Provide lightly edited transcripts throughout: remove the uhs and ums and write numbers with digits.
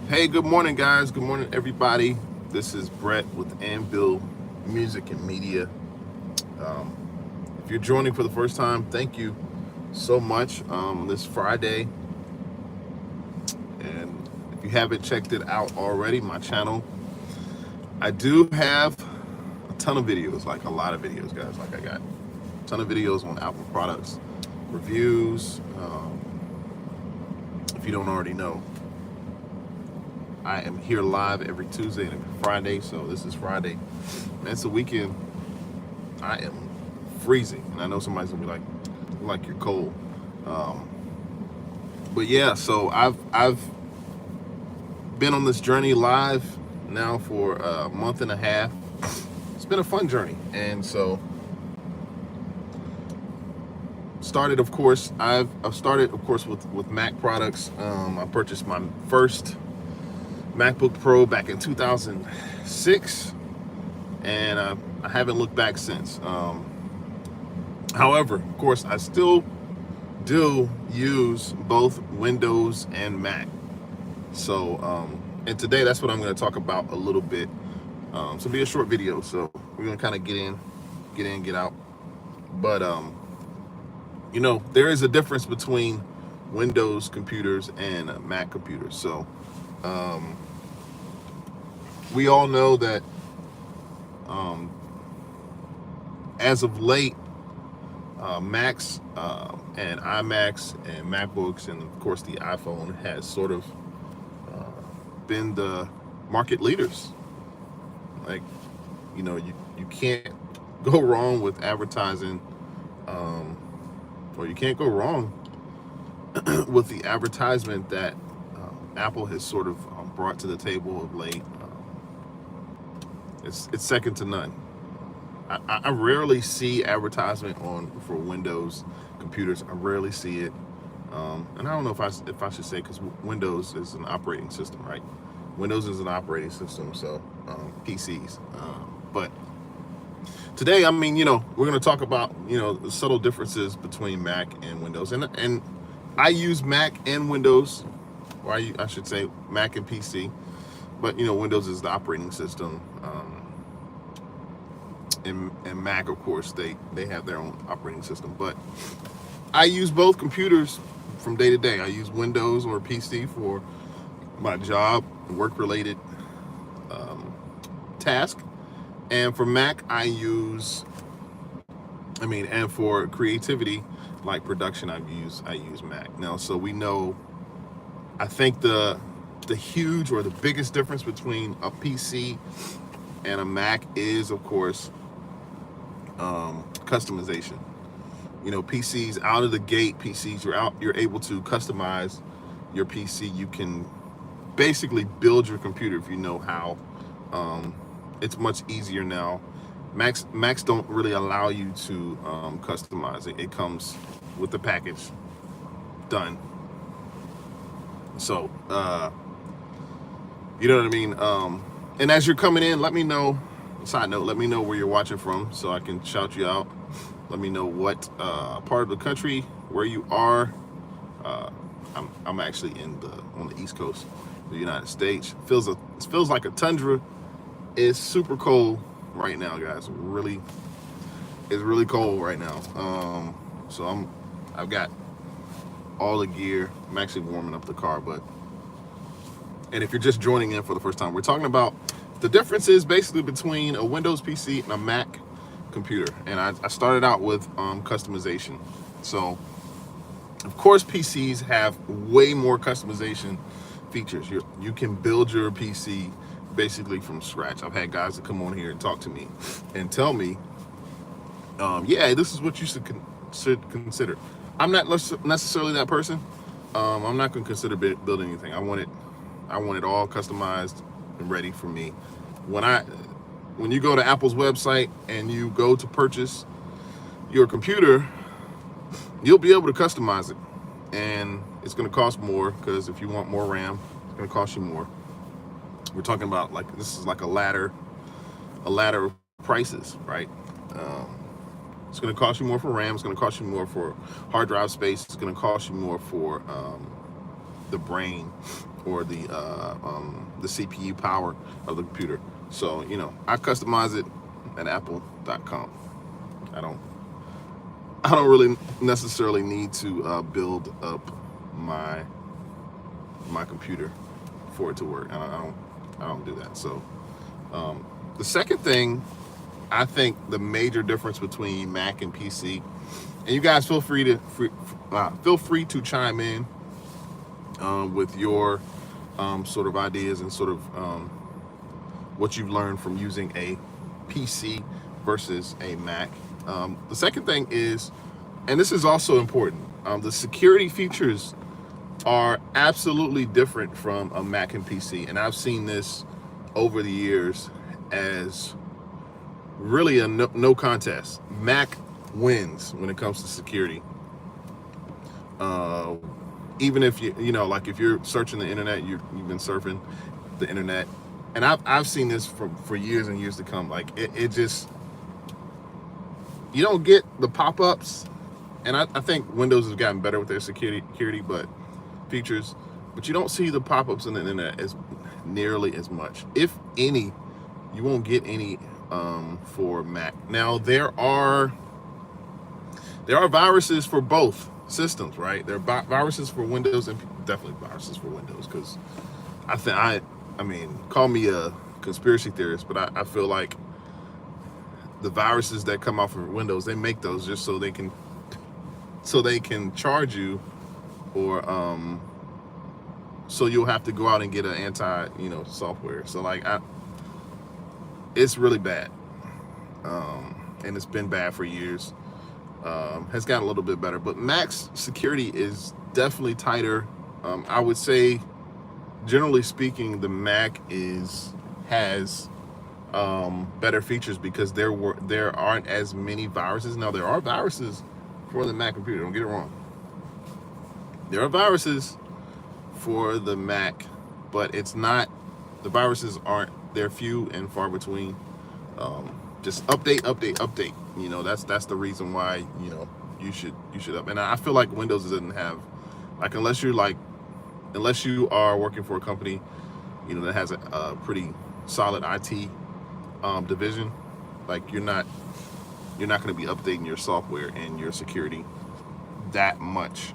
Hey, good morning, guys. Good morning, everybody. This is Brett with Anvil Music and Media. Um, if you're joining for the first time, thank you so much. This Friday, and if you haven't checked it out already, my channel, I do have a ton of videos, like a lot of videos, guys. Like I got a ton of videos on Apple products, reviews. If you don't already know, I am here live every Tuesday and every Friday. So this is Friday. And it's a weekend. I am freezing, and I know somebody's gonna be like you're cold. Um, but yeah, so I've been on this journey live now for a month and a half. It's been a fun journey, and so I've started of course with Mac products. I purchased my first MacBook Pro back in 2006, and I haven't looked back since. However, of course, I still do use both Windows and Mac. So, and today that's what I'm going to talk about a little bit. So it'll be a short video. So we're going to kind of get in, get out. But there is a difference between Windows computers and Mac computers. So we all know that as of late, Macs and iMacs and MacBooks and of course the iPhone has sort of been the market leaders. Like, you can't go wrong with advertising, or you can't go wrong with the advertisement that Apple has sort of brought to the table of late. It's second to none. I rarely see advertisement for Windows computers. I rarely see it, and I don't know if I should say, because Windows is an operating system, right? Windows is an operating system, so PCs. But today, I mean, we're going to talk about the subtle differences between Mac and Windows, and I use Mac and Windows, or I should say Mac and PC, but Windows is the operating system. And Mac, of course, they have their own operating system. But I use both computers from day to day. I use Windows or PC for my job, work-related task, and for Mac and for creativity, like production, I use Mac. Now, so we know, I think the huge or the biggest difference between a PC and a Mac is, of course, customization. PCs out of the gate, you're able to customize your PC. You can basically build your computer if you know how. It's much easier now. Macs don't really allow you to customize it. It comes with the package done. So you know what I mean? And as you're coming in, let me know. Side note, let me know where you're watching from so I can shout you out. Let me know what part of the country, where you are. I'm actually on the East Coast of the United States. It feels like a tundra. It's super cold right now, guys. It's really cold right now. So I've got all the gear. I'm actually warming up the car, and if you're just joining in for the first time, we're talking about the differences basically between a Windows PC and a Mac computer. And I started out with customization. So, of course, PCs have way more customization features. You can build your PC basically from scratch. I've had guys that come on here and talk to me and tell me, yeah, this is what you should consider. I'm not necessarily that person. I'm not going to consider building anything. I want it all customized and ready for me. When you go to Apple's website and you go to purchase your computer, you'll be able to customize it, and it's going to cost more, because if you want more RAM, it's going to cost you more. We're talking about, like, this is like a ladder of prices, right? It's going to cost you more for RAM. It's going to cost you more for hard drive space. It's going to cost you more for the brain or the CPU power of the computer. So, you know, I customize it at apple.com. I don't really necessarily need to build up my computer for it to work. I don't do that. So the second thing, I think the major difference between Mac and PC, and you guys feel free to chime in with your sort of ideas and sort of what you've learned from using a PC versus a Mac. The second thing is, and this is also important, the security features are absolutely different from a Mac and PC. And I've seen this over the years as really a no contest. Mac wins when it comes to security. Even if you know, like if you're searching the internet, you've been surfing the internet, and I've seen this for years and years to come. Like it just, you don't get the pop-ups, and I think Windows has gotten better with their security features, but you don't see the pop-ups on the internet as nearly as much. If any, you won't get any for Mac. Now there are viruses for both systems, right? There are viruses for Windows and definitely viruses for Windows, because I mean, call me a conspiracy theorist, but I feel like the viruses that come off of Windows, they make those just so they can charge you, or so you'll have to go out and get an anti software. So like it's really bad, and it's been bad for years. Has gotten a little bit better, but Mac's security is definitely tighter. I would say, generally speaking, the Mac has better features because there aren't as many viruses. Now there are viruses for the Mac computer. Don't get it wrong. There are viruses for the Mac, but it's not. The viruses aren't. They're few and far between. Just update. You know, that's the reason why you should up. And I feel like Windows doesn't have, like, unless you are working for a company that has a pretty solid IT division, like you're not going to be updating your software and your security that much.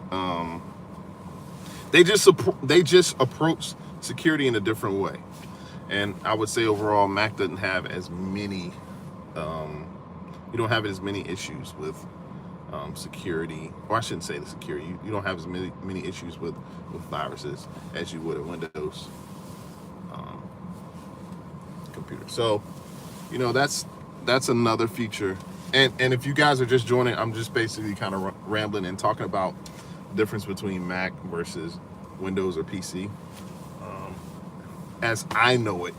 They just approach security in a different way, and I would say overall Mac doesn't have as many. You don't have as many issues with security, or I shouldn't say the security. You don't have as many issues with viruses as you would a Windows computer. So, that's another feature. And if you guys are just joining, I'm just basically kind of rambling and talking about the difference between Mac versus Windows or PC, as I know it,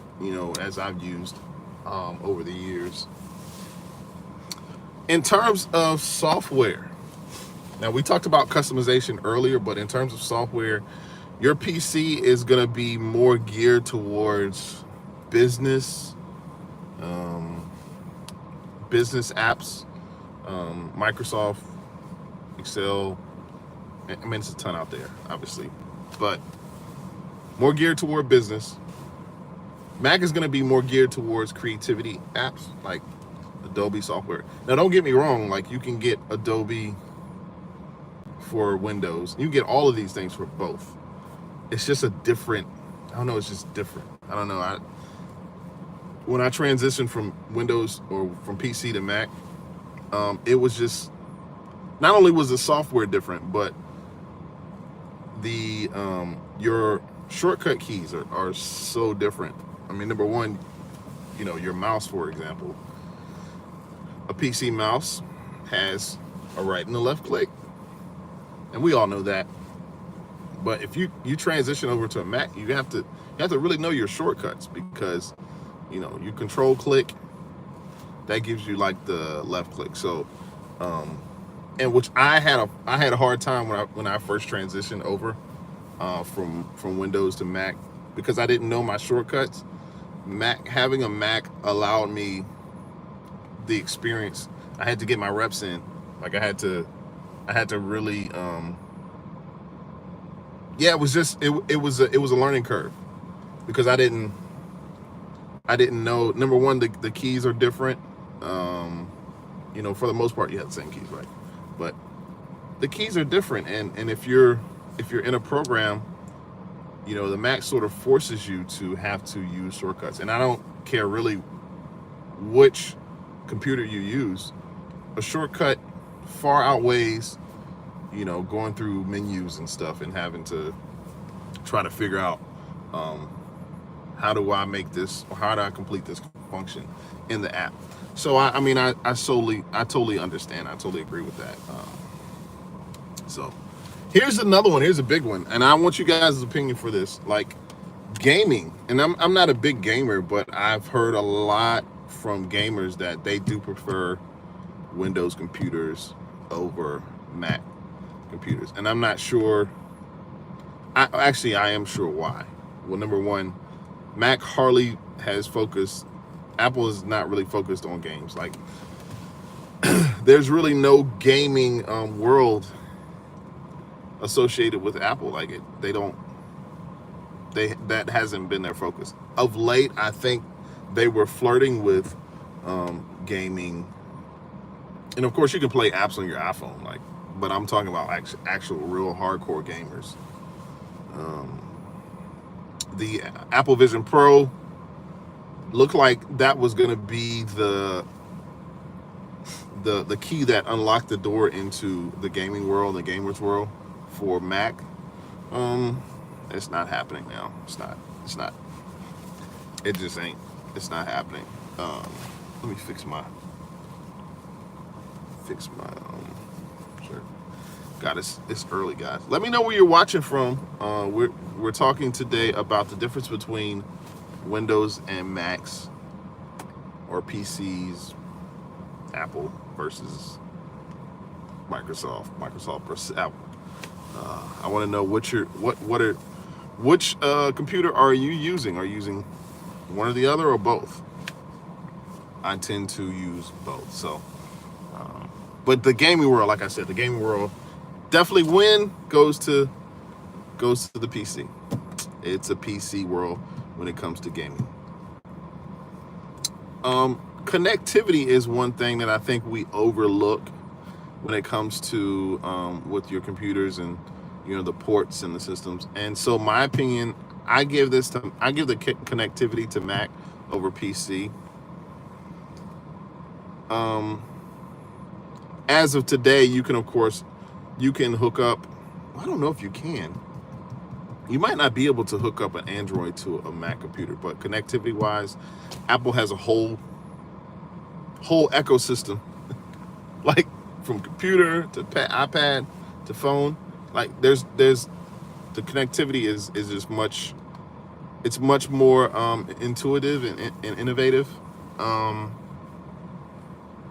as I've used over the years. In terms of software, now we talked about customization earlier, but in terms of software, your PC is going to be more geared towards business apps, Microsoft, Excel. I mean, it's a ton out there, obviously, but more geared toward business. Mac is going to be more geared towards creativity apps like Adobe software. Now, don't get me wrong, like you can get Adobe for Windows. You can get all of these things for both. It's just a different, I don't know, it's just different. I don't know. When I transitioned from Windows or from PC to Mac, it was just, not only was the software different, but the your shortcut keys are so different. I mean, number one, your mouse, for example. A PC mouse has a right and a left click, and we all know that. But if you transition over to a Mac, you have to really know your shortcuts, because you control click, that gives you like the left click. So and which I had a hard time when I first transitioned over from Windows to Mac, because I didn't know my shortcuts. Having a Mac allowed me the experience. I had to get my reps in. Like I had to really yeah, it was just it was a learning curve because I didn't know. Number one, the keys are different. You know, for the most part, you have the same keys, right? But the keys are different, and if you're in a program, you know, the Mac sort of forces you to have to use shortcuts. And I don't care really which computer you use. A shortcut far outweighs, you know, going through menus and stuff and having to try to figure out how do I make this, or how do I complete this function in the app. So I mean, I totally understand. I totally agree with that. So here's another one. Here's a big one, and I want you guys' opinion for this. Like gaming, and I'm not a big gamer, but I've heard a lot from gamers that they do prefer Windows computers over Mac computers, and I'm not sure. I am sure why. Well, number one, Mac hardly has focused. Apple is not really focused on games. Like, there's really no gaming world associated with Apple. Like that hasn't been their focus. Of late, I think they were flirting with gaming, and of course you can play apps on your iPhone. Like, but I'm talking about actual real hardcore gamers. The Apple Vision Pro looked like that was going to be the key that unlocked the door into the gaming world, the gamers world for Mac. It's not happening now. It's not. It just ain't. It's not happening. Let me fix my shirt. God, it's early, guys. Let me know where you're watching from. We're talking today about the difference between Windows and Macs, or PCs, Apple versus Microsoft versus Apple. I want to know which computer are you using? Are you using one or the other, or both? I tend to use both. So, but the gaming world, like I said, the gaming world definitely goes to the PC. It's a PC world when it comes to gaming. Connectivity is one thing that I think we overlook when it comes to with your computers and, you know, the ports and the systems. And so my opinion, I give the connectivity to Mac over PC. As of today, you can hook up. I don't know if you can. You might not be able to hook up an Android to a Mac computer, but connectivity wise, Apple has a whole ecosystem, like from computer to iPad to phone. Like there's the connectivity is just it's much more intuitive and innovative.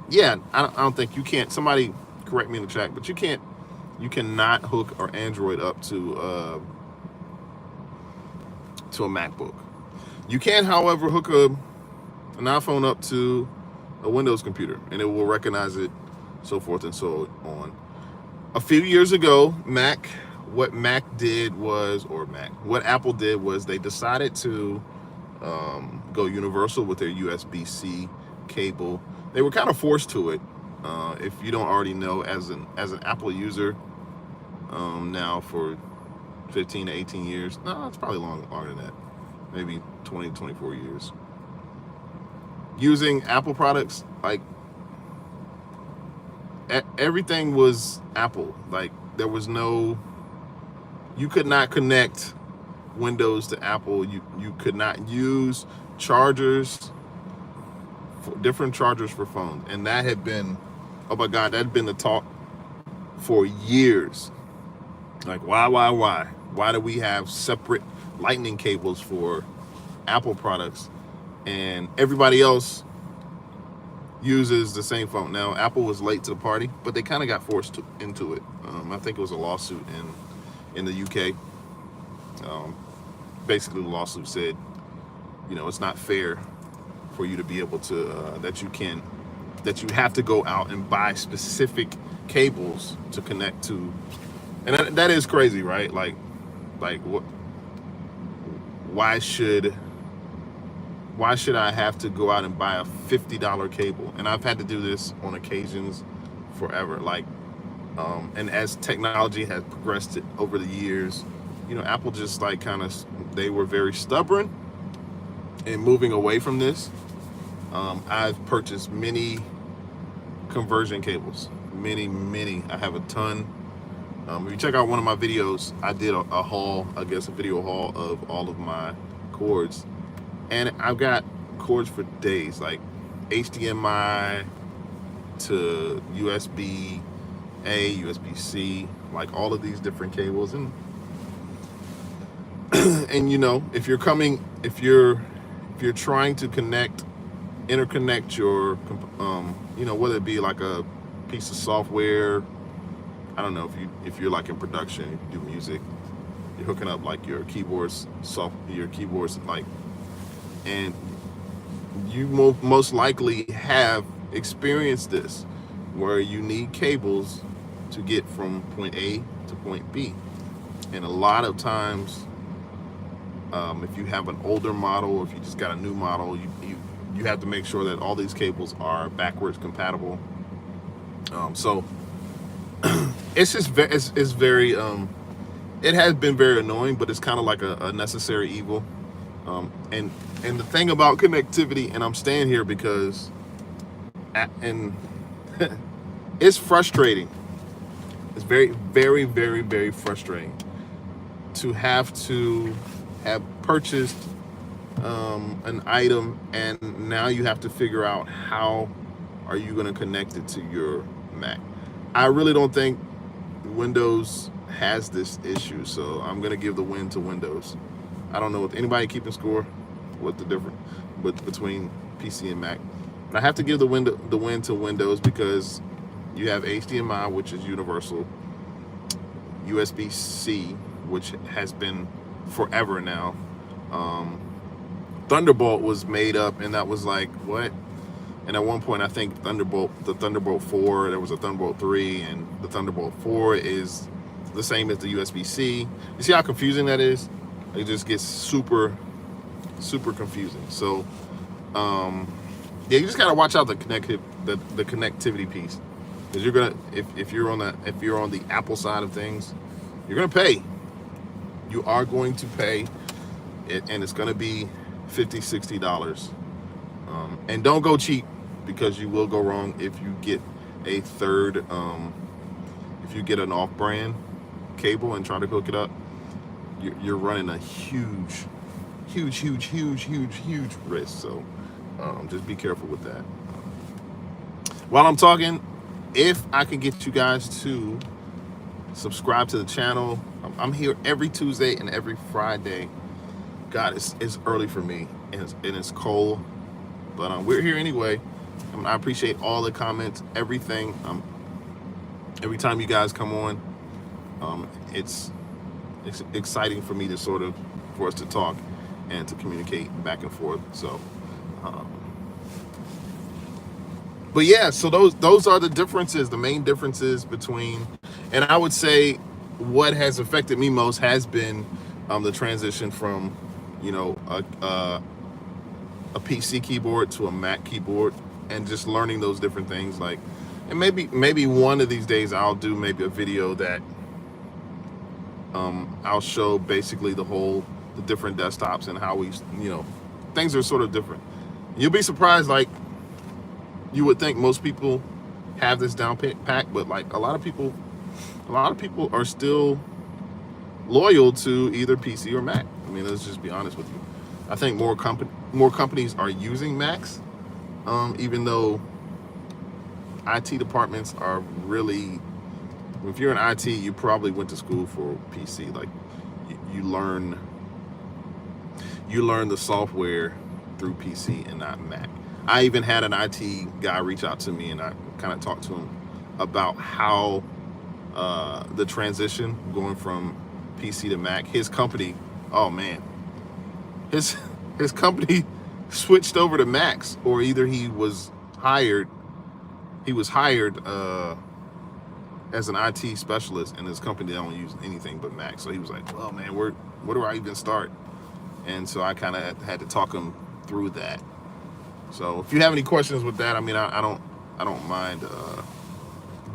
Yeah, I don't think you can't. Somebody correct me in the chat, but you cannot hook an Android up to a MacBook. You can, however, hook an iPhone up to a Windows computer, and it will recognize it, so forth and so on. A few years ago, what Apple did was they decided to go universal with their USB-C cable. They were kind of forced to it. If you don't already know, as an Apple user now for 15 to 18 years. No, it's probably longer than that. Maybe 20, 24 years. Using Apple products, like everything was Apple. Like there was you could not connect Windows to Apple. You could not use different chargers for phones. And that had been, oh my God, that had been the talk for years. Like, why? Why do we have separate lightning cables for Apple products and everybody else uses the same phone? Now, Apple was late to the party, but they kind of got forced into it. I think it was a lawsuit in the UK. Basically, the lawsuit said, you know, it's not fair for you to be able to, that you have to go out and buy specific cables to connect to. And that is crazy, right? Like, Like, why should I have to go out and buy a $50 cable? And I've had to do this on occasions forever. Like, and as technology has progressed over the years, you know, Apple just like they were very stubborn in moving away from this. I've purchased many conversion cables, many. I have a ton. If you check out one of my videos, I did a haul, I guess a video haul of all of my cords, and I've got cords for days, like HDMI to USB-A, USB-C, like all of these different cables. And and you know, if you're trying to interconnect your you know, whether it be like a piece of software, I don't know, if you're like in production, you do music, you're hooking up like your keyboards like, and you most likely have experienced this, where you need cables to get from point A to point B. And a lot of times, if you have an older model, or if you just got a new model, you have to make sure that all these cables are backwards compatible. So it's just it's very it has been very annoying, but it's kind of like a necessary evil. And the thing about connectivity, and I'm staying here because it's frustrating. It's very frustrating to have purchased an item, and now you have to figure out how are you going to connect it to your Mac. I really don't think Windows has this issue, so I'm going to give the win to Windows. I don't know if anybody keeping score what the difference between PC and Mac, but I have to give the win to Windows, because you have HDMI, which is universal, USB-C, which has been forever now. Thunderbolt was made up, and that was like, what? And at one point, I think the Thunderbolt 4, there was a Thunderbolt 3, and the Thunderbolt 4 is the same as the USB-C. You see how confusing that is? It just gets super confusing. So, yeah, you just gotta watch out the connectivity piece, because you're gonna, if you're on the Apple side of things, you're gonna pay. You are going to pay it, and it's gonna be $50-$60. And don't go cheap, because you will go wrong if you get a third, if you get an off-brand cable and try to hook it up. You're running a huge risk. So just be careful with that. While I'm talking, if I can get you guys to subscribe to the channel, I'm here every Tuesday and every Friday. God, it's early for me, and it's cold, but we're here anyway. I appreciate all the comments, everything. Every time you guys come on, it's exciting for me to for us to talk and to communicate back and forth. So, but yeah, so those are the differences, the main differences between, and I would say what has affected me most has been the transition from, you know, a PC keyboard to a Mac keyboard, and just learning those different things. Like, and maybe one of these days I'll do maybe a video that I'll show basically the different desktops and how we, you know, things are sort of different. You'll be surprised. Like, you would think most people have this down pack, but like a lot of people are still loyal to either PC or Mac. I mean, let's just be honest with you. I think more companies are using Macs, even though IT departments are really, if you're in IT, you probably went to school for PC. Like, you learn the software through PC and not Mac. I even had an IT guy reach out to me, and I kind of talked to him about how the transition going from PC to Mac, his company, oh man, his company switched over to Macs, or either he was hired as an IT specialist in this company, they don't use anything but Mac. So he was like, well, man, where do I even start? And so I kind of had to talk him through that. So if you have any questions with that, I mean, I don't mind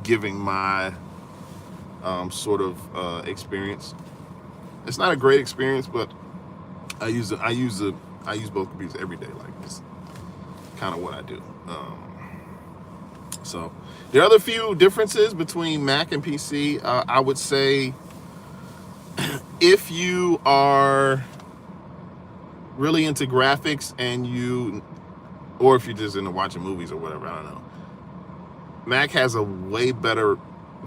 giving my sort of experience. It's not a great experience, but I use both computers every day. Like, it's kind of what I do. So there are other few differences between Mac and PC. I would say if you are really into graphics or if you're just into watching movies or whatever, I don't know. Mac has a way better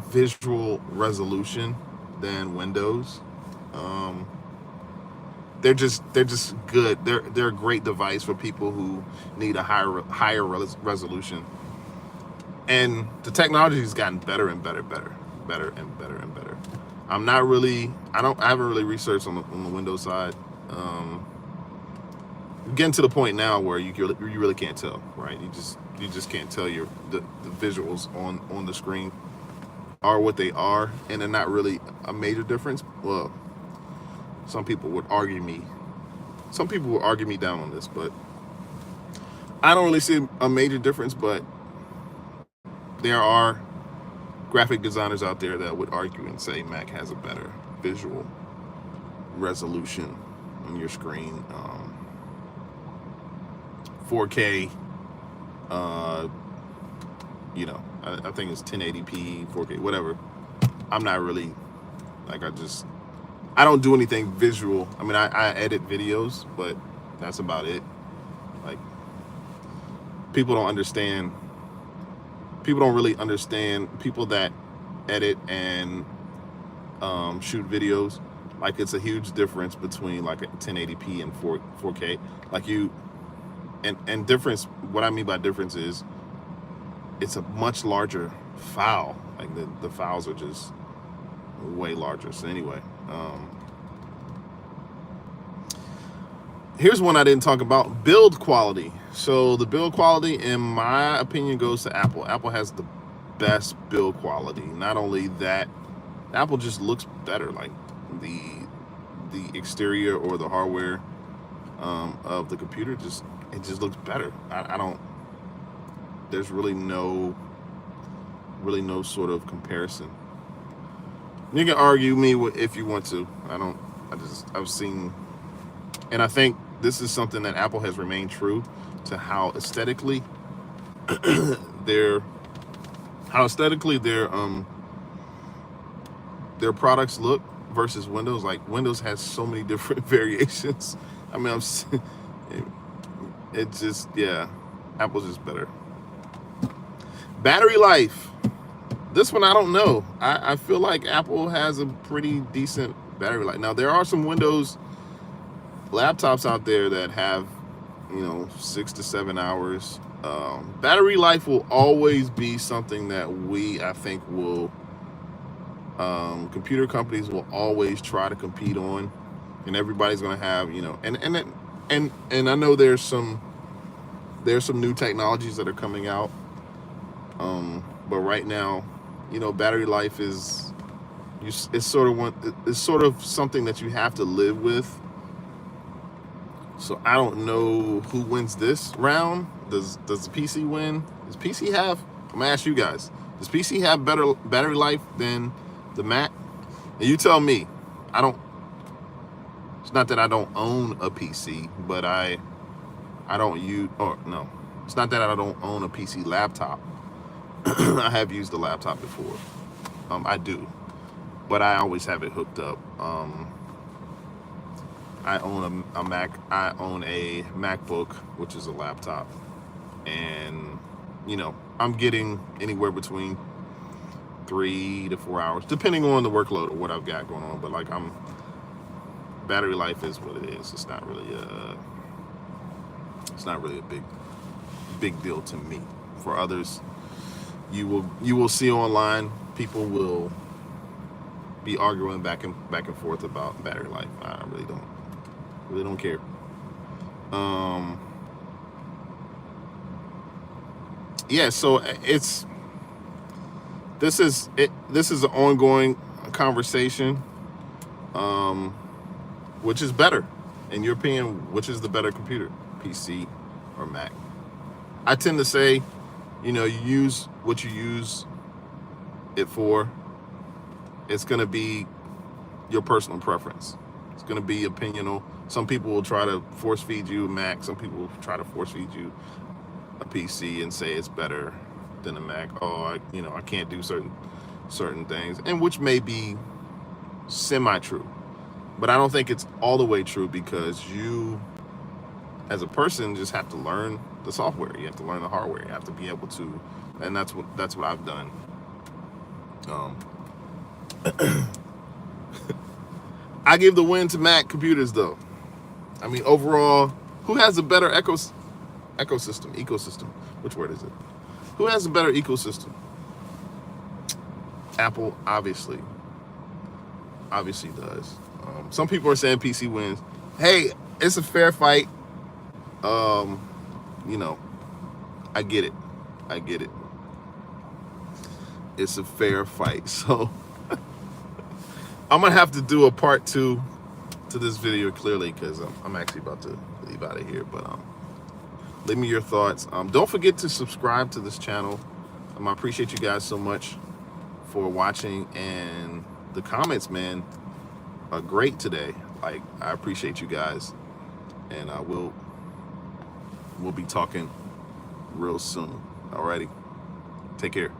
visual resolution than Windows. They're just good. They're a great device for people who need a higher resolution. And the technology has gotten better and better. I haven't really researched on the Windows side. Getting to the point now where you really can't tell, right? You just can't tell the visuals on the screen are what they are, and they're not really a major difference. Well, some people would argue me down on this, but I don't really see a major difference. But there are graphic designers out there that would argue and say Mac has a better visual resolution on your screen. 4K, I think it's 1080p, 4K, whatever. I'm not really, like, I don't do anything visual. I mean, I edit videos, but that's about it. Like, people don't really understand, people that edit and shoot videos, like, it's a huge difference between like a 1080p and 4K. Like, and difference, what I mean by difference is it's a much larger file. Like, the files are just way larger. So anyway, here's one I didn't talk about: build quality. So the build quality, in my opinion, goes to Apple. Apple has the best build quality. Not only that, Apple just looks better. Like, the exterior or the hardware of the computer just looks better. There's really no sort of comparison. You can argue me if you want to. I've seen, and I think this is something that Apple has remained true to how aesthetically their products look versus Windows. Like, Windows has so many different variations. I mean, it's just, yeah, Apple's just better. Battery life. This one, I don't know. I feel like Apple has a pretty decent battery life. Now, there are some Windows laptops out there that have, 6 to 7 hours. Battery life will always be something that I think will, computer companies will always try to compete on, and everybody's going to have, and I know there's some new technologies that are coming out. But right now, battery life is sort of something that you have to live with. So I don't know who wins this round. Does the PC win? Does PC have? I'm gonna ask you guys. Does PC have better battery life than the Mac? And you tell me. It's not that I don't own a PC, but I don't use. Or no, it's not that I don't own a PC laptop. I have used the laptop before. I do, but I always have it hooked up. I own a Mac. I own a MacBook, which is a laptop, and I'm getting anywhere between 3 to 4 hours, depending on the workload or what I've got going on. But battery life is what it is. It's not really a big deal to me. For others, you will see online, people will be arguing back and forth about battery life. I really don't care. Yeah, so this is it. This is an ongoing conversation. Which is better, in your opinion? Which is the better computer, PC or Mac? I tend to say, you use what you use it for. It's gonna be your personal preference. It's gonna be opinional. Some people will try to force feed you a Mac. Some people will try to force feed you a PC and say it's better than a Mac. Oh, I can't do certain things, and which may be semi-true, but I don't think it's all the way true, because you, as a person, just have to learn the software. You have to learn the hardware. You have to be able to, and that's what I've done. I give the win to Mac computers, though. I mean, overall, who has a better ecosystem? Which word is it? Who has a better ecosystem? Apple, obviously does. Some people are saying PC wins. Hey, it's a fair fight. I get it. It's a fair fight. So I'm gonna have to do a part 2 to this video, clearly, because I'm actually about to leave out of here. But leave me your thoughts. Don't forget to subscribe to this channel. I appreciate you guys so much for watching, and the comments, man, are great today. Like, I appreciate you guys, and we'll be talking real soon. Alrighty, take care.